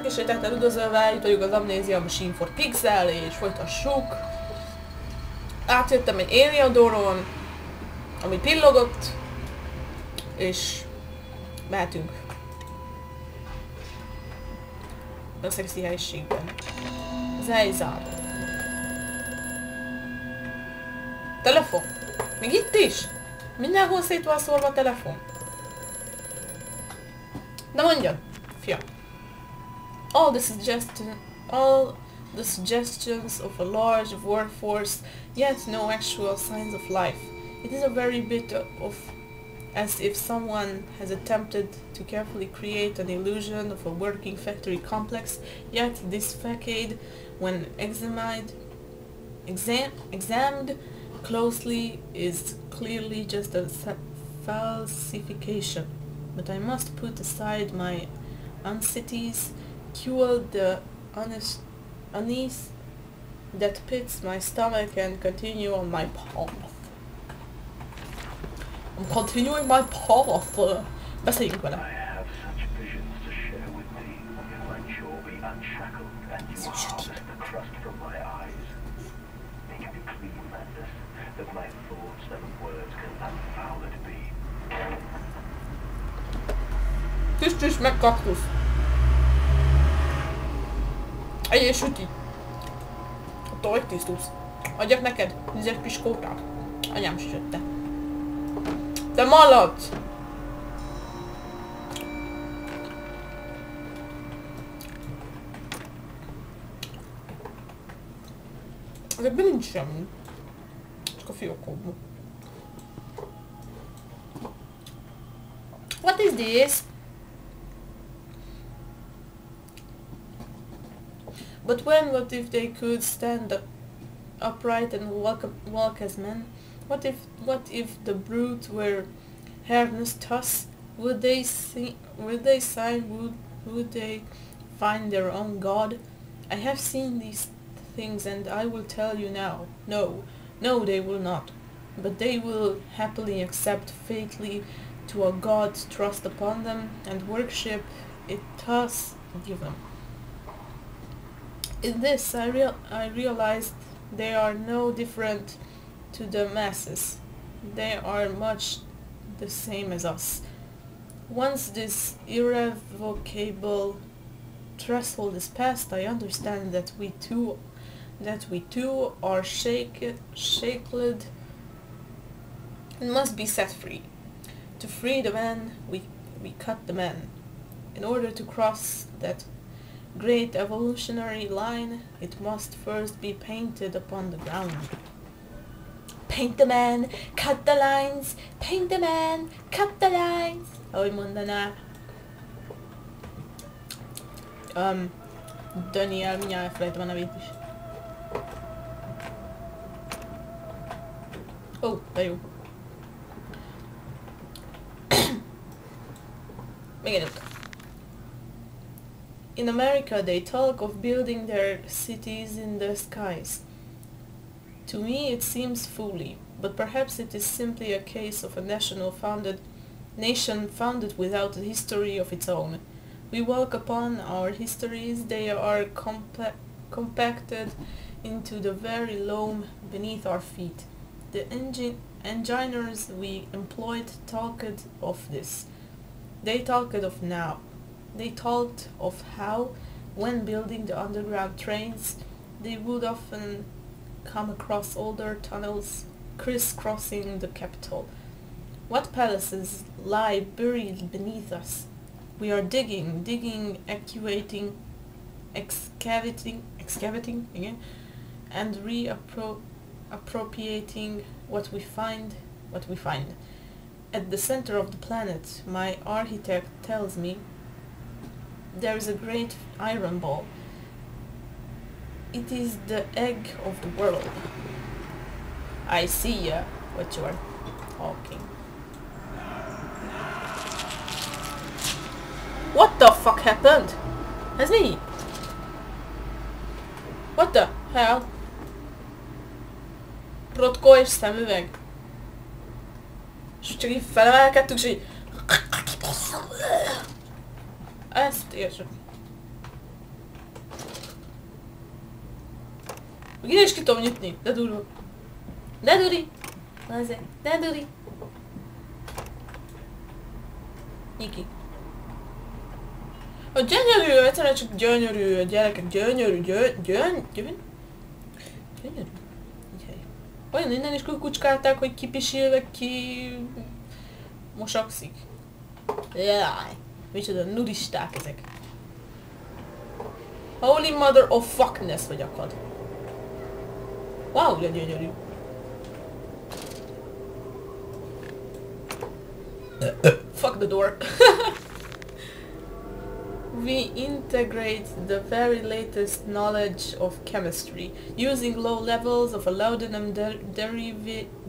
Ismételten üdvözölve, itt vagyunk az Amnesia Machine for Pixel, és folytassuk. Átjöttem egy Alien Dooron, ami pillogott, és mehetünk. A szexi helyiségben. Az elzáró. Telefon. Még itt is? Mindenhol szét van szórva a telefon. Na mondjad, fiam. All the suggestions of a large workforce, yet no actual signs of life. It is a very bit of as if someone has attempted to carefully create an illusion of a working factory complex, yet this facade, when examined closely, is clearly just a falsification. But I must put aside my anxieties, fuel the unease that pits my stomach, and continue on my path. I'm continuing my path. Beszéljünk vele. Tüstös meg kaktusz. Egyél süti. Attól hogy tisztulsz. Adjak neked 10 piskótát. Anyám sütötte. Te malac! Ezekben nincs semmi. Csak a fiókokban. What is this? But what if they could stand upright and walk as men? What if the brute were harnessed thus? Would they sign? Would they find their own god? I have seen these things, and I will tell you now. No, they will not. But they will happily accept fatally to a god thrust upon them, and worship it thus given. In this, I realized they are no different to the masses. They are much the same as us. Once this irrevocable threshold is passed, I understand that we too are shackled and must be set free. To free the man, we cut the man. In order to cross that great evolutionary line, it must first be painted upon the ground. Paint the man, cut the lines, paint the man, cut the lines. Ahogy mondaná. Daniel, mindjárt elfelejtem a nevét is. Ó, de jó. Még egy utat. In America they talk of building their cities in the skies. To me it seems folly, but perhaps it is simply a case of a nation founded without a history of its own. We walk upon our histories, they are compacted into the very loam beneath our feet. The engineers we employed talked of this. They talked of how, when building the underground trains, they would often come across older tunnels crisscrossing the capital. What palaces lie buried beneath us? We are digging, excavating again, and reappropriating what we find. At the center of the planet, my architect tells me, there is a great iron ball. It is the egg of the world. I see what you are talking. What the fuck happened? Ez mi? What the hell? Protkó és szemüveg. És csak így felemelkedtük, és így... Ezt értsük. Meg ide is ki tudom nyitni, de durva. De duri! Azért, de duri! Nyiki. A gyönyörű, egyszerűen csak gyönyörű, a gyerekek, gyönyörű, gyönyörű. Így hely. Olyan innen is kukucskálták, hogy kipisilve ki... mosakszik. Jaj, micsoda nudisták ezek. Holy mother of fuckness vagy akad. Wow, de gyönyörű. Fuck the door. We integrate the very latest knowledge of chemistry, using low levels of a laudanum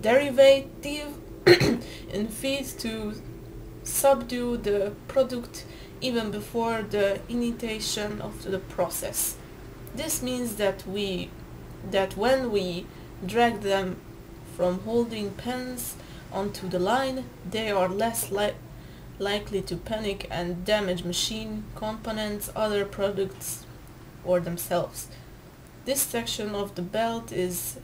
derivative in feeds to subdue the product even before the initiation of the process. This means that when we drag them from holding pens onto the line, they are less likely to panic and damage machine components, other products, or themselves. This section of the belt is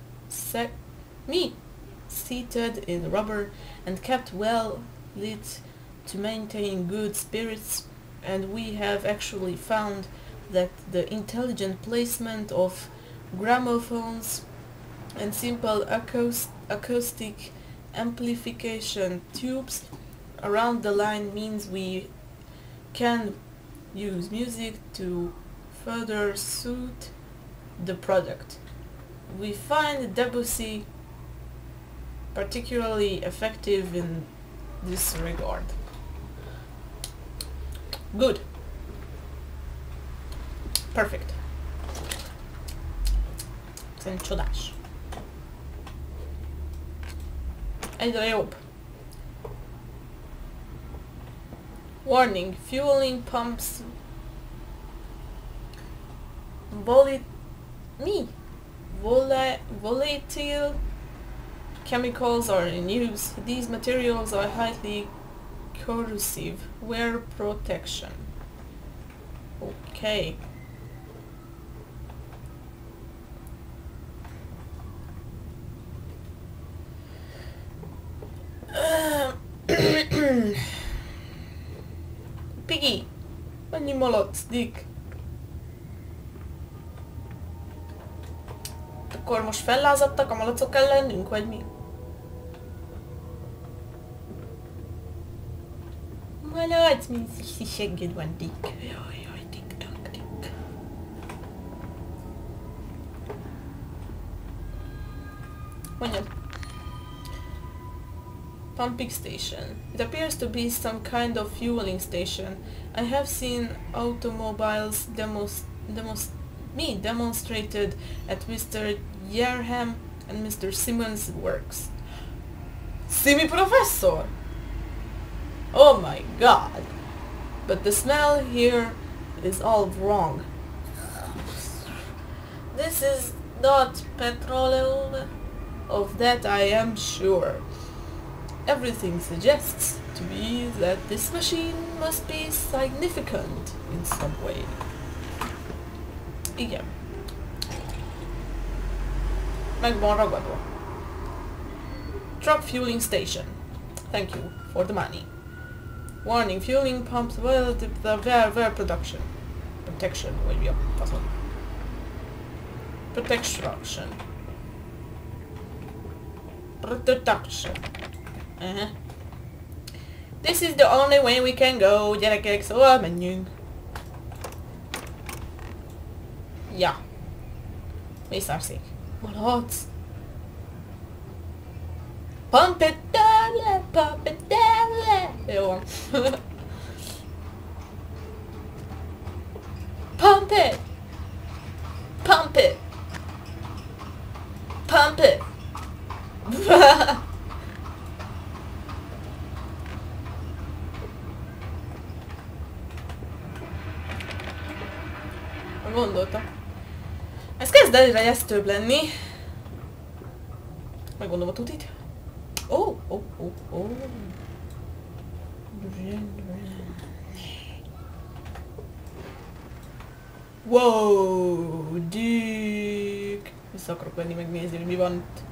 seated in rubber and kept well lit to maintain good spirits, and we have actually found that the intelligent placement of gramophones and simple acoustic amplification tubes around the line means we can use music to further suit the product. We find Debussy particularly effective in this regard. Good. Perfect. Szerintem csodás. Egyre jobb. Warning, fueling pumps volatile chemicals are in use. These materials are highly corrosive. Wear protection. Okay. Piggy! Annyi malac, Dick! Akkor most fellázadtak a malacok ellenünk, vagy mi? Malac, mint segged van, Dick. Jaj, Dick, Dick. Mondjad. Pumping station. It appears to be some kind of fueling station. I have seen automobiles demonstrated at Mr. Yerham and Mr. Simmons' works. Simi Professor! Oh my god! But the smell here is all wrong. This is not petroleum. Of that I am sure. Everything suggests to me that this machine must be significant in some way. Igen. Meg van ragadva. Truck fueling station. Thank you for the money. Warning, fueling pumps well production. Protection, vagy mi a faszom. Protection. This is the only way we can go, gyerekek, szóval menjünk. Ja. Mészárszék. Malac. Pump it down, pump it down. Jó van. Pump it. Pump it. Pump it. Gondoltam. Ez kezd el rejesztőbb lenni. Megmondom a tutit. Oh. Wow, Dick. Vissza akarok venni megnézni, hogy mi van itt.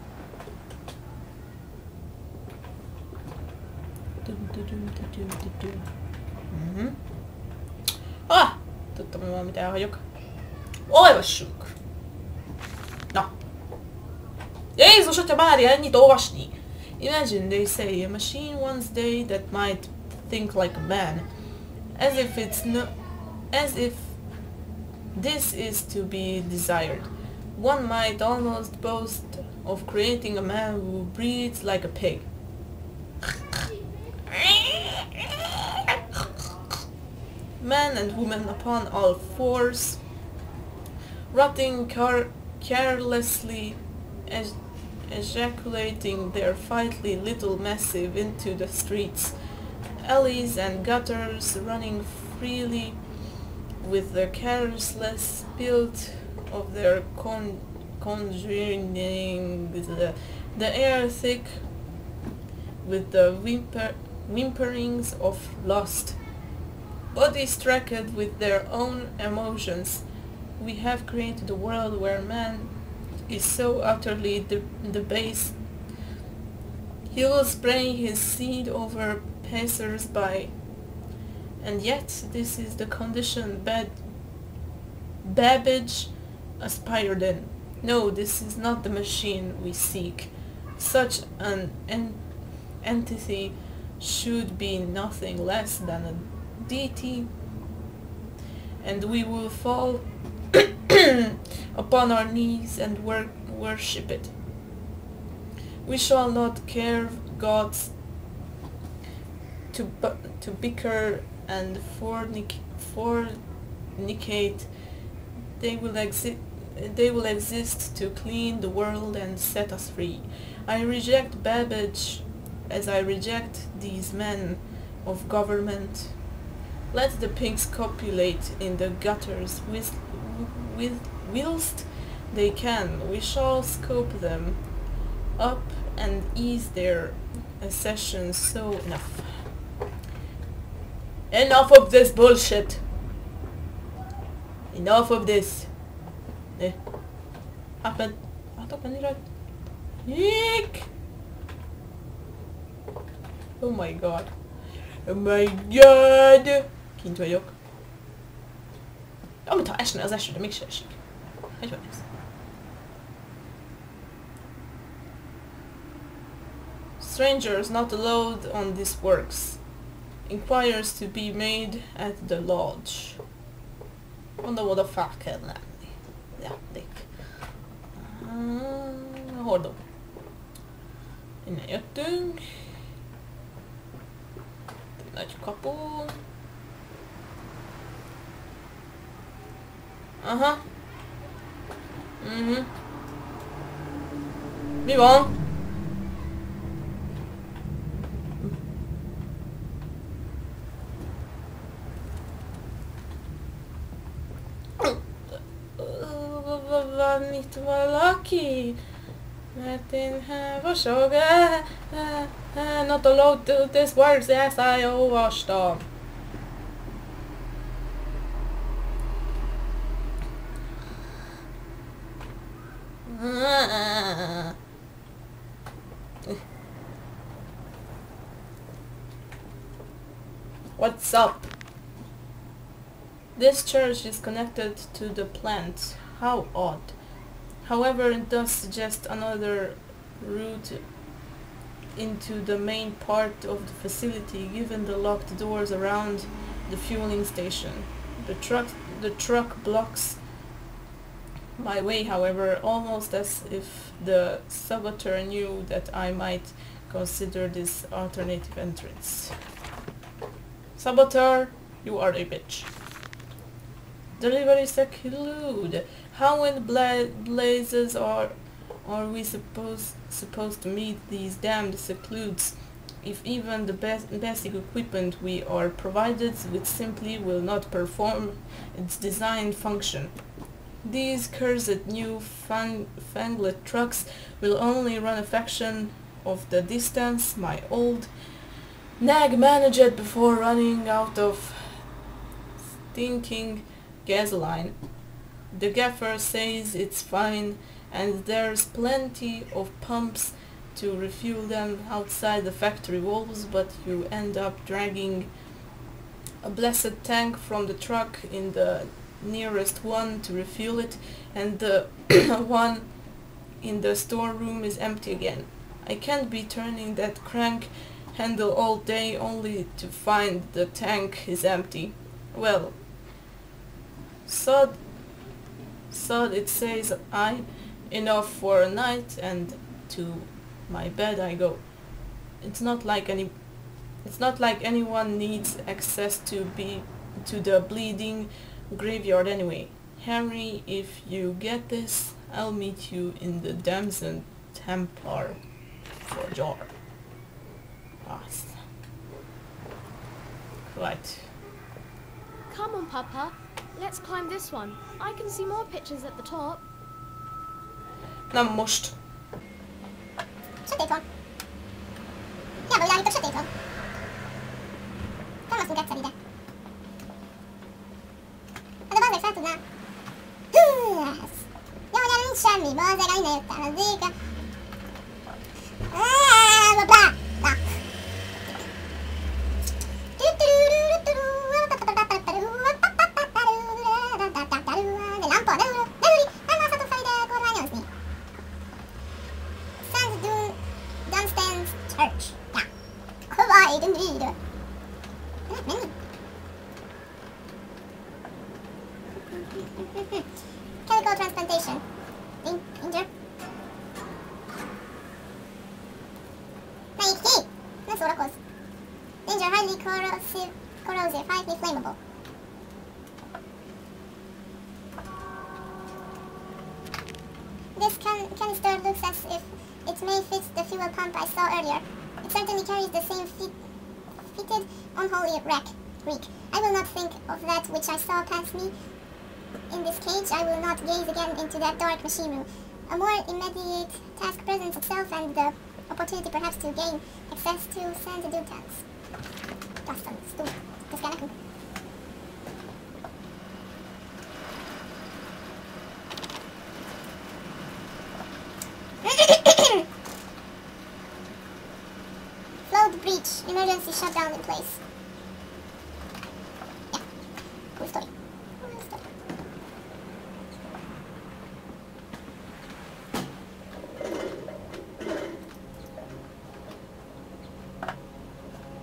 Tudtam, hogy valamit elhagyok. Olvassunk! Na! Jézus, Atya Mária, ennyit olvasni! Imagine, they say, a machine one day that might think like a man. As if this is to be desired. One might almost boast of creating a man who breathes like a pig. Man and woman upon all fours, rotting carelessly, ejaculating their fightly little massive into the streets, alleys and gutters, running freely with the careless build of their conjuring the air thick with the whimperings of lust, bodies tracked with their own emotions. We have created a world where man is so utterly debased he will spray his seed over passers-by. And yet this is the condition Babbage aspired in. No, this is not the machine we seek. Such an entity should be nothing less than a deity, and we will fall upon our knees and worship it. We shall not carve gods to bicker and fornicate. They will exist to clean the world and set us free. I reject Babbage as I reject these men of government. Let the pigs copulate in the gutters whilst they can. We shall scope them up and ease their accessions. So enough. Enough of this bullshit! Enough of this! Átok menni rajt? Jék! Oh my god. Oh my god! Kint vagyok. Amit ha esne az eső, de mégse esik. Hogy van ez? Strangers not allowed on these works. Inquires to be made at the lodge. Mondom, oda fel kell lenni. Játék. Hordó. Innen jöttünk. Nagy kapu. Aha. Mi van? Van itt valaki? Mert én havasog. Not allowed to this works, yes, I olvastam. What's up? This church is connected to the plant. How odd. However, it does suggest another route into the main part of the facility, given the locked doors around the fueling station. The truck blocks my way, however, almost as if the saboteur knew that I might consider this alternative entrance. Saboteur, you are a bitch. Delivery seclude. How in blazes are we supposed to meet these damned secludes if even the basic equipment we are provided with simply will not perform its designed function? These cursed new fangled trucks will only run a fraction of the distance my old nag managed before running out of stinking gasoline. The gaffer says it's fine and there's plenty of pumps to refuel them outside the factory walls, but you end up dragging a blessed tank from the truck in the nearest one to refuel it, and the one in the storeroom is empty again. I can't be turning that crank handle all day only to find the tank is empty. Well, sod it, says I. Enough for a night, and to my bed I go. It's not like anyone needs access to the bleeding graveyard anyway. Henry, if you get this, I'll meet you in the Damson Templar for jar. Right. Come on, Papa. Let's climb this one. I can see more pictures at the top. Na most. Sötét van. Hiába világítok, sötét van. Támasztunk egyszer ide. De bazdmeg fel tudnám. Ez. Jó, hogy erre nincs semmi, bazdmeg, innen jöttem, az vége. Blá! Na. De lampa, de uri, nem láthatom fel ide kormányozni. Dunstan Church. Ja. Hova är den vidare? Men. Chemical transplantation. Danger. Nej, hej! Nu sårakoz. Danger, highly corrosive, highly flammable. This canister looks as if it may fit the fuel pump I saw earlier. It certainly carries the same fitted, unholy reek. I will not think of that which I saw pass me in this cage. I will not gaze again into that dark machine room. A more immediate task presents itself, and the opportunity perhaps to gain access to Sandudutans. Gaston, stor. Det ska näka. Flood breach. Emergency shutdown in place. Yeah. Cool story.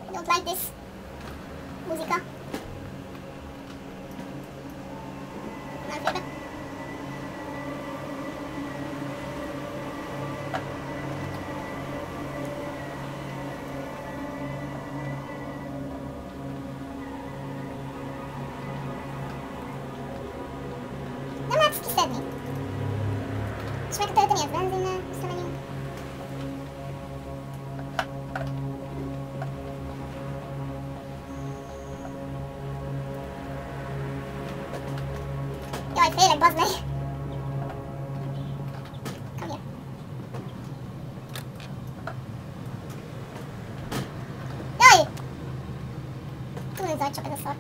I don't like this. Musica. Not favorite. Nem látsz kiszedni. És megtölteni az benzinnel, visszamegyünk. Jaj, félek, bazd meg! Come here. Jaj! Túl nagy zaj csak ez a szar.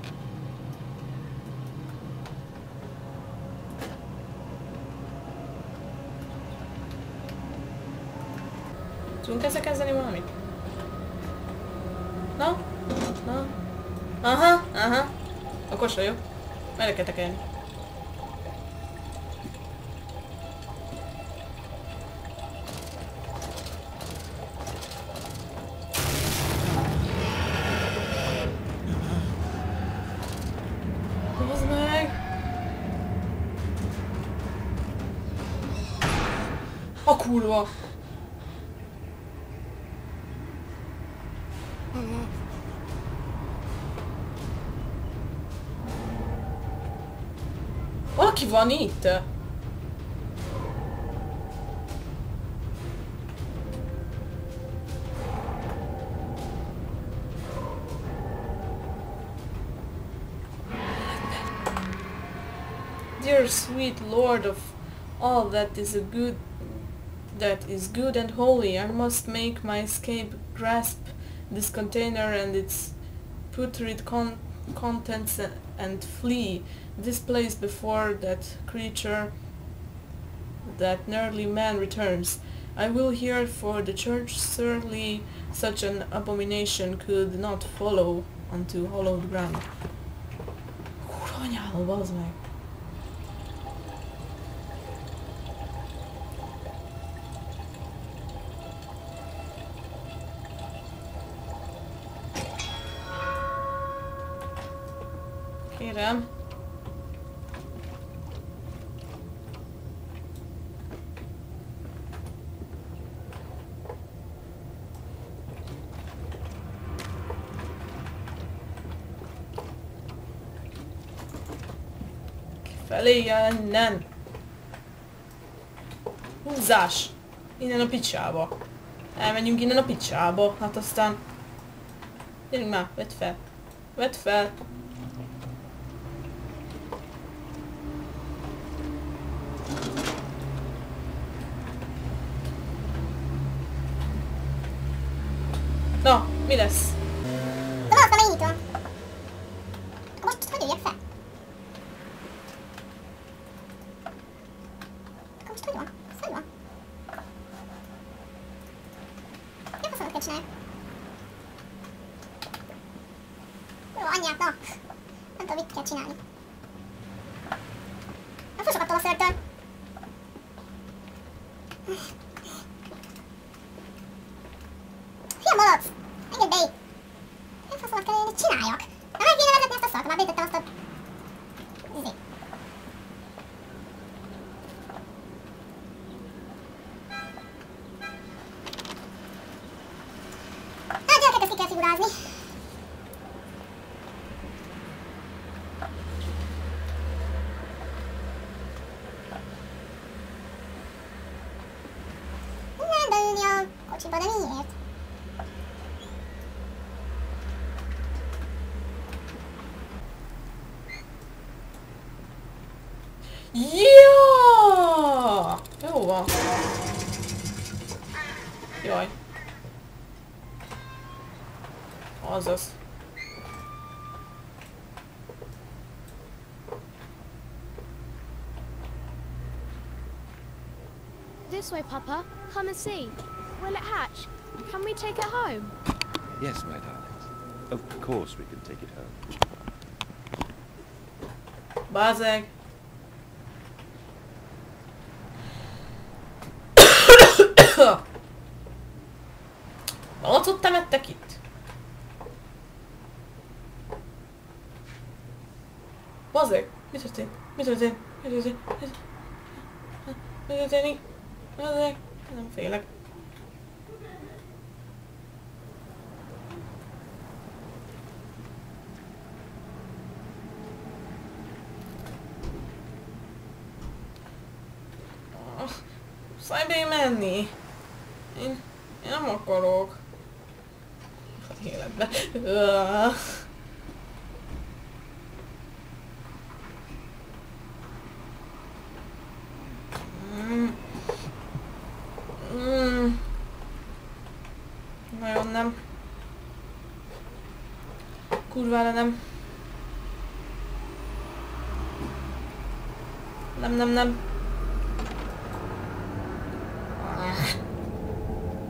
Tudunk ezzel kezdeni valamit? Na? Na? Aha. Akkor se jó. Merre kell tekerni. Hozd meg! A kurva! Valaki van itt? Dear sweet Lord of all that is good and holy, I must make my escape, grasp this container and its putrid contents and flee this place before that creature that gnarly man returns. I will hear for the church, surely such an abomination could not follow unto hallowed ground. Kurva anyáll, bazd meg! Kérem. Kifelé innen! Húzás! Innen a picsába. Elmenjünk innen a picsába. Hát aztán... Gyerünk már, vedd fel. Vedd fel! Na, mi lesz? De azt nem megnyitom. Most hogy jöjjek fel? Most hogy van? Hogy van? Mi a faszomat kell csinálni? Jó, anyját, na! Nem tudom, mit kell csinálni. Nem fosokattam a szörtől. Hülye malac! Engedd be! Nem faszomat kell én itt csináljak? Na meg kéne vezetni ezt a szart, már betettem azt a... Izé. Na gyerekek, ezt ki kell figurázni. Nem beülni a kocsiba, de miért? Ja! Jó van. Jaj. Azaz. This way, Papa. Come and see. Will it hatch? Can we take it home? Yes, my darlings. Of course we can take it home. Bazeg. Malacot temettek itt? Bazeg! Mi történt? Mi történt? Mi történt? Mi történik? Bazeg! Nem félek. Szállj be menni! Én nem akarok. Életbe. Nagyon nem. Kurvára nem. Nem.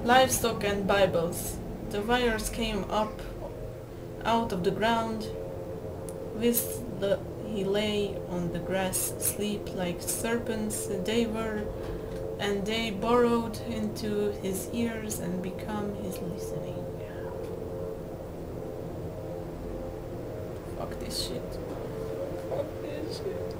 Livestock and Bibles. The wires came up out of the ground. He lay on the grass, asleep like serpents. And they burrowed into his ears and become his listening. Fuck this shit. Fuck this shit.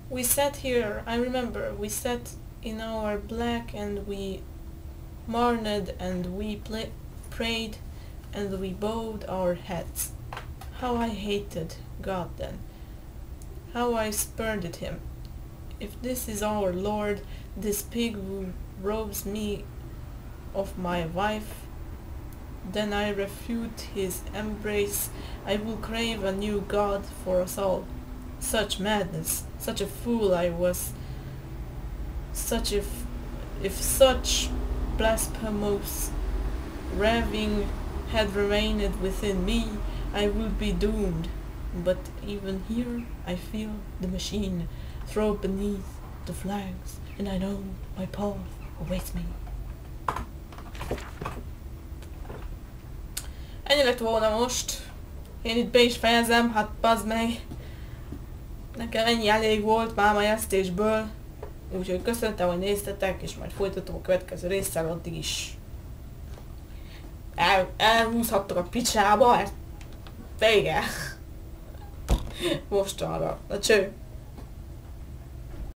We sat here, I remember, we sat in our black and we mourned and we prayed and we bowed our heads. How I hated God then. How I spurned him. If this is our Lord, this pig who robs me of my wife, then I refute his embrace. I will crave a new god for us all. Such madness, such a fool I was, such if such blasphemous raving had remained within me, I would be doomed. But even here I feel the machine throw beneath the flags, and I know my path awaits me. Ennyi lett volna most. Én itt be is fejezem, hát bazd meg. Nekem ennyi elég volt máma esztésből. Úgyhogy köszönöm, hogy néztetek, és majd folytatom a következő résszel, addig is. Elhúzhattok a picsába, mert vége. Mostanra. Na cső.